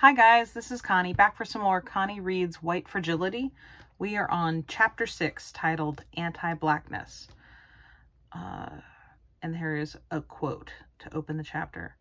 Hi guys, this is Connie, back for some more Connie Reads White Fragility. We are on chapter 6 titled Anti-Blackness. And here is a quote to open the chapter.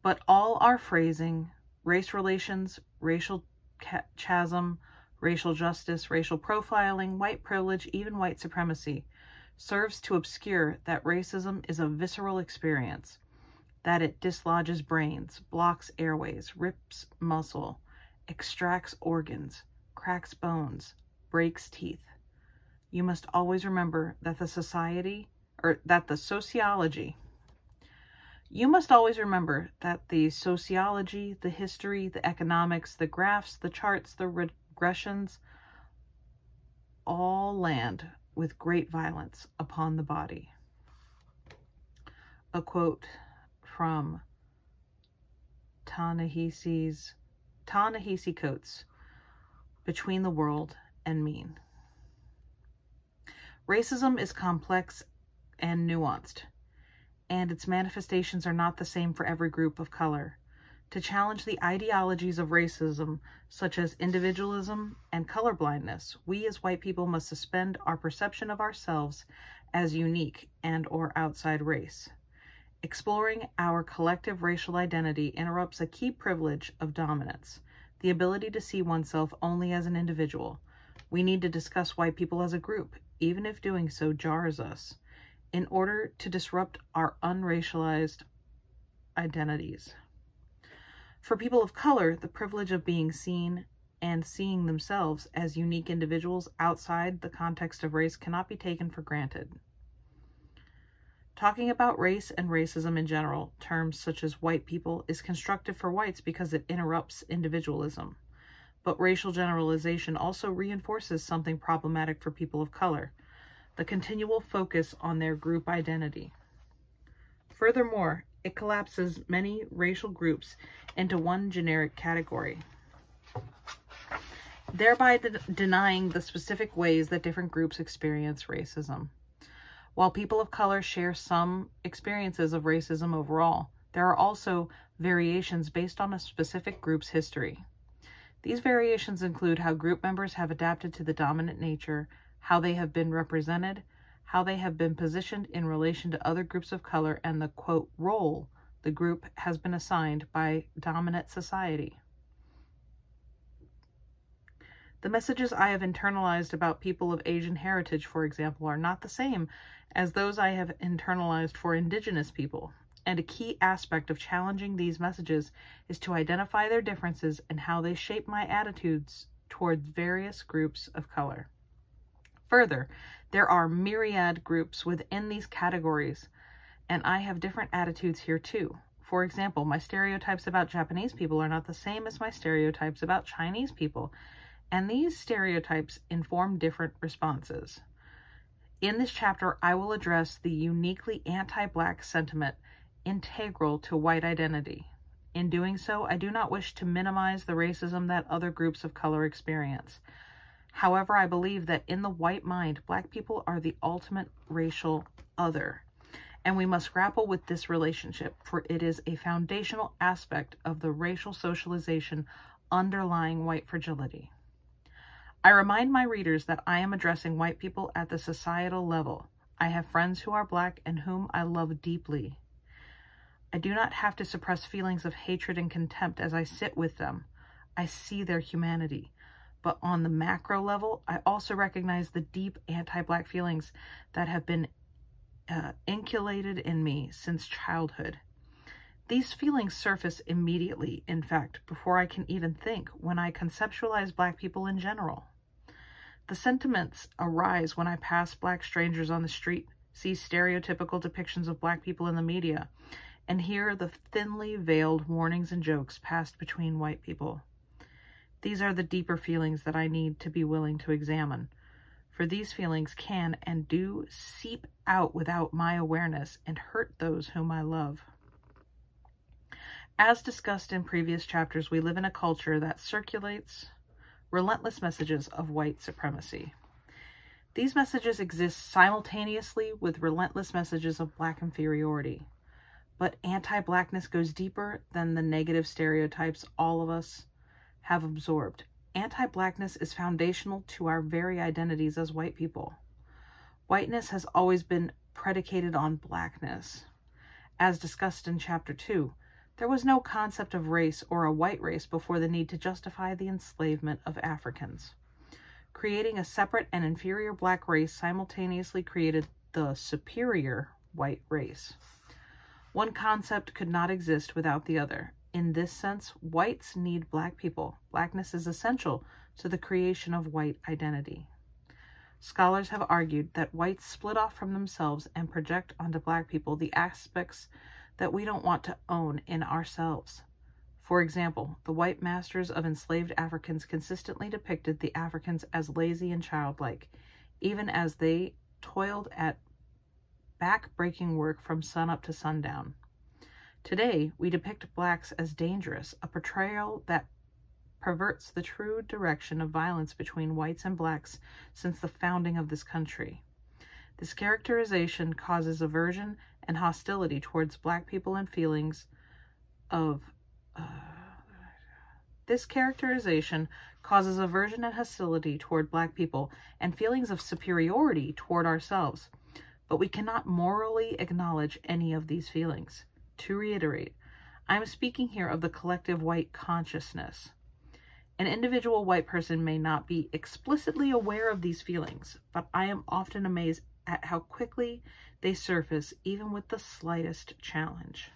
But all our phrasing, race relations, racial chasm, racial justice, racial profiling, white privilege, even white supremacy, serves to obscure that racism is a visceral experience, that it dislodges brains, blocks airways, rips muscle, extracts organs, cracks bones, breaks teeth. You must always remember that the sociology, the history, the economics, the graphs, the charts, the regressions, all land with great violence upon the body. A quote from Ta-Nehisi Coates, Between the World and Mean. Racism is complex and nuanced, and its manifestations are not the same for every group of color. To challenge the ideologies of racism, such as individualism and colorblindness, we as white people must suspend our perception of ourselves as unique and/or outside race. Exploring our collective racial identity interrupts a key privilege of dominance, the ability to see oneself only as an individual. We need to discuss white people as a group, even if doing so jars us, in order to disrupt our unracialized identities. For people of color, the privilege of being seen and seeing themselves as unique individuals outside the context of race cannot be taken for granted. Talking about race and racism in general, terms such as white people, is constructive for whites because it interrupts individualism. But racial generalization also reinforces something problematic for people of color, the continual focus on their group identity. Furthermore, it collapses many racial groups into one generic category, thereby denying the specific ways that different groups experience racism. While people of color share some experiences of racism overall, there are also variations based on a specific group's history. These variations include how group members have adapted to the dominant nature, how they have been represented, how they have been positioned in relation to other groups of color, and the, quote, role the group has been assigned by dominant society. The messages I have internalized about people of Asian heritage, for example, are not the same as those I have internalized for Indigenous people, and a key aspect of challenging these messages is to identify their differences and how they shape my attitudes toward various groups of color. Further, there are myriad groups within these categories, and I have different attitudes here too. For example, my stereotypes about Japanese people are not the same as my stereotypes about Chinese people, and these stereotypes inform different responses. In this chapter, I will address the uniquely anti-Black sentiment integral to white identity. In doing so, I do not wish to minimize the racism that other groups of color experience. However, I believe that in the white mind, Black people are the ultimate racial other, and we must grapple with this relationship, for it is a foundational aspect of the racial socialization underlying white fragility. I remind my readers that I am addressing white people at the societal level. I have friends who are Black and whom I love deeply. I do not have to suppress feelings of hatred and contempt as I sit with them. I see their humanity. But on the macro level, I also recognize the deep anti-Black feelings that have been inculcated in me since childhood. These feelings surface immediately, in fact, before I can even think, when I conceptualize Black people in general. The sentiments arise when I pass Black strangers on the street, see stereotypical depictions of Black people in the media, and hear the thinly veiled warnings and jokes passed between white people. These are the deeper feelings that I need to be willing to examine, for these feelings can and do seep out without my awareness and hurt those whom I love. As discussed in previous chapters, we live in a culture that circulates relentless messages of white supremacy. These messages exist simultaneously with relentless messages of Black inferiority. But anti-blackness goes deeper than the negative stereotypes all of us have absorbed. Anti-blackness is foundational to our very identities as white people. Whiteness has always been predicated on blackness. As discussed in Chapter 2, there was no concept of race or a white race before the need to justify the enslavement of Africans. Creating a separate and inferior black race simultaneously created the superior white race. One concept could not exist without the other. In this sense, whites need black people. Blackness is essential to the creation of white identity. Scholars have argued that whites split off from themselves and project onto black people the aspects that we don't want to own in ourselves. For example, the white masters of enslaved Africans consistently depicted the Africans as lazy and childlike, even as they toiled at back-breaking work from sunup to sundown. Today, we depict blacks as dangerous, a portrayal that perverts the true direction of violence between whites and blacks since the founding of this country. This characterization causes aversion and hostility towards black people and feelings of superiority toward ourselves, but we cannot morally acknowledge any of these feelings. To reiterate, I am speaking here of the collective white consciousness. An individual white person may not be explicitly aware of these feelings, but I am often amazed at how quickly they surface even with the slightest challenge.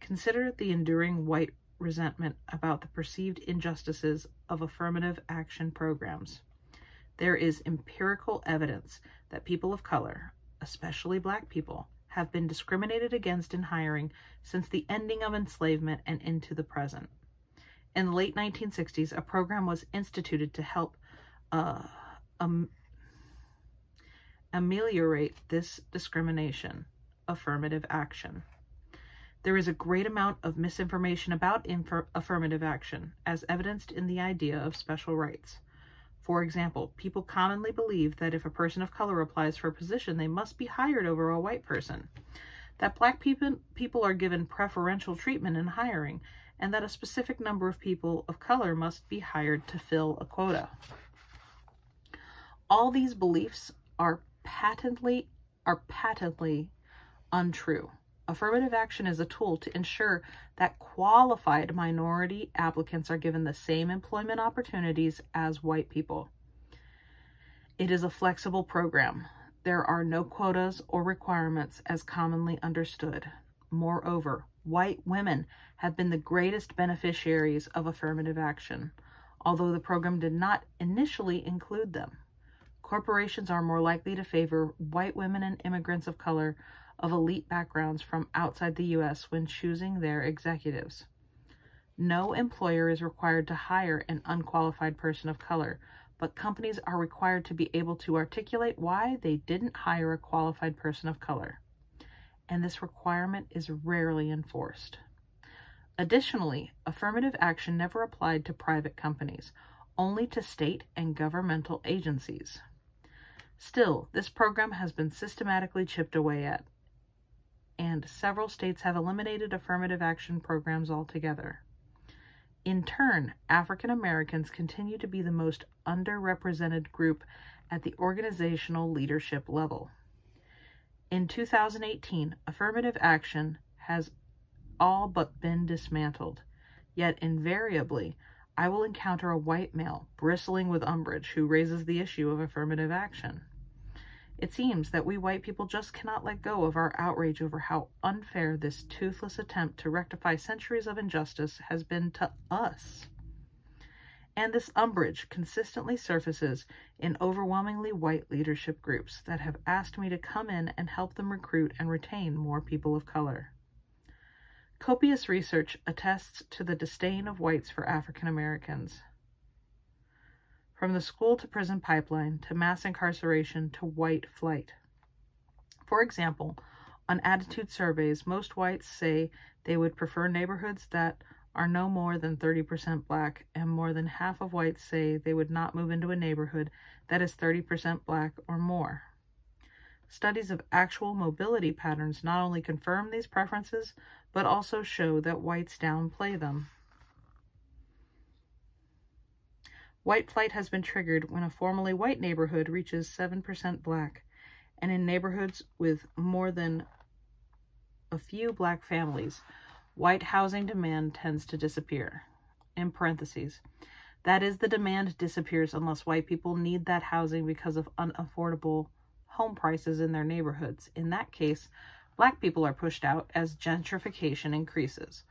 Consider the enduring white resentment about the perceived injustices of affirmative action programs. There is empirical evidence that people of color, especially black people, have been discriminated against in hiring since the ending of enslavement and into the present. In the late 1960s, a program was instituted to help ameliorate this discrimination: affirmative action. There is a great amount of misinformation about affirmative action, as evidenced in the idea of special rights. For example, people commonly believe that if a person of color applies for a position, they must be hired over a white person, that black people are given preferential treatment in hiring, and that a specific number of people of color must be hired to fill a quota. All these beliefs are patently untrue. Affirmative action is a tool to ensure that qualified minority applicants are given the same employment opportunities as white people. It is a flexible program. There are no quotas or requirements as commonly understood. Moreover, white women have been the greatest beneficiaries of affirmative action, although the program did not initially include them. Corporations are more likely to favor white women and immigrants of color of elite backgrounds from outside the U.S. when choosing their executives. No employer is required to hire an unqualified person of color, but companies are required to be able to articulate why they didn't hire a qualified person of color, and this requirement is rarely enforced. Additionally, affirmative action never applied to private companies, only to state and governmental agencies. Still, this program has been systematically chipped away at, and several states have eliminated affirmative action programs altogether. In turn, African Americans continue to be the most underrepresented group at the organizational leadership level. In 2018, affirmative action has all but been dismantled, yet invariably, I will encounter a white male bristling with umbrage who raises the issue of affirmative action. It seems that we white people just cannot let go of our outrage over how unfair this toothless attempt to rectify centuries of injustice has been to us. And this umbrage consistently surfaces in overwhelmingly white leadership groups that have asked me to come in and help them recruit and retain more people of color. Copious research attests to the disdain of whites for African Americans. From the school to prison pipeline, to mass incarceration, to white flight. For example, on attitude surveys, most whites say they would prefer neighborhoods that are no more than 30% black, and more than half of whites say they would not move into a neighborhood that is 30% black or more. Studies of actual mobility patterns not only confirm these preferences, but also show that whites downplay them. White flight has been triggered when a formerly white neighborhood reaches 7% black, and in neighborhoods with more than a few black families, white housing demand tends to disappear. In parentheses, that is, the demand disappears unless white people need that housing because of unaffordable home prices in their neighborhoods. In that case, black people are pushed out as gentrification increases.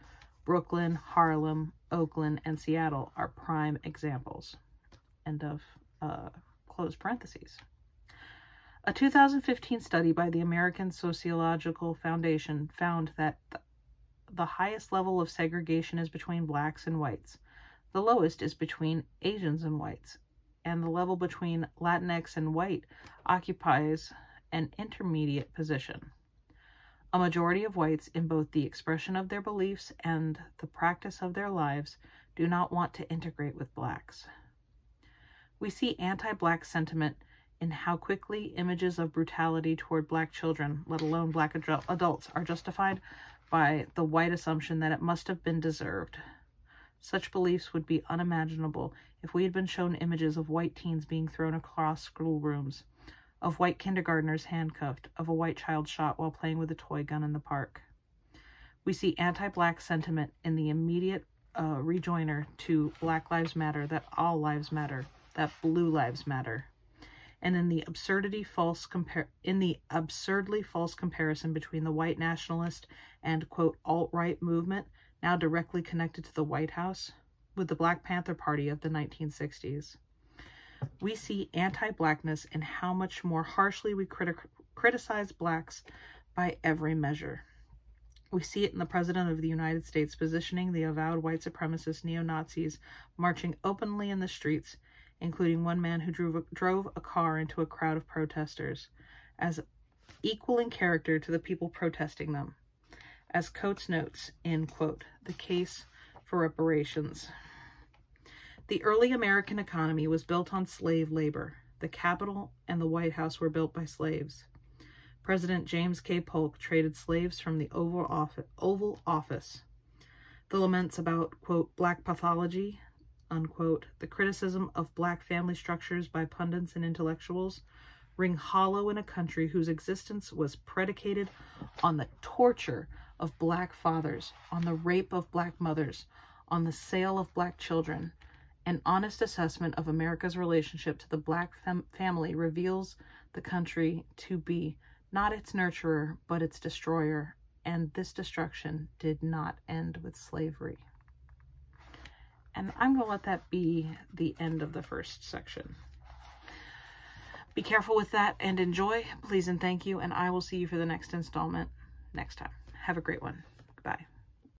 Brooklyn, Harlem, Oakland, and Seattle are prime examples. End of close parentheses. A 2015 study by the American Sociological Foundation found that the highest level of segregation is between blacks and whites. The lowest is between Asians and whites, and the level between Latinx and white occupies an intermediate position. A majority of whites, in both the expression of their beliefs and the practice of their lives, do not want to integrate with blacks. We see anti-black sentiment in how quickly images of brutality toward black children, let alone black adults, are justified by the white assumption that it must have been deserved. Such beliefs would be unimaginable if we had been shown images of white teens being thrown across schoolrooms, of white kindergartners handcuffed, of a white child shot while playing with a toy gun in the park. We see anti-black sentiment in the immediate rejoinder to Black Lives Matter, that all lives matter, that blue lives matter, and in the absurdly false comparison between the white nationalist and, quote, alt-right movement, now directly connected to the White House, with the Black Panther Party of the 1960s. We see anti-blackness in how much more harshly we criticize blacks by every measure. We see it in the President of the United States positioning the avowed white supremacist neo-Nazis marching openly in the streets, including one man who drove a car into a crowd of protesters, as equal in character to the people protesting them. As Coates notes in, quote, The Case for Reparations. The early American economy was built on slave labor. The Capitol and the White House were built by slaves. President James K. Polk traded slaves from the Oval Office. The laments about, quote, black pathology, unquote, the criticism of black family structures by pundits and intellectuals, ring hollow in a country whose existence was predicated on the torture of black fathers, on the rape of black mothers, on the sale of black children. An honest assessment of America's relationship to the black family reveals the country to be not its nurturer, but its destroyer, and this destruction did not end with slavery. And I'm going to let that be the end of the first section. Be careful with that and enjoy. Please and thank you, and I will see you for the next installment next time. Have a great one. Goodbye.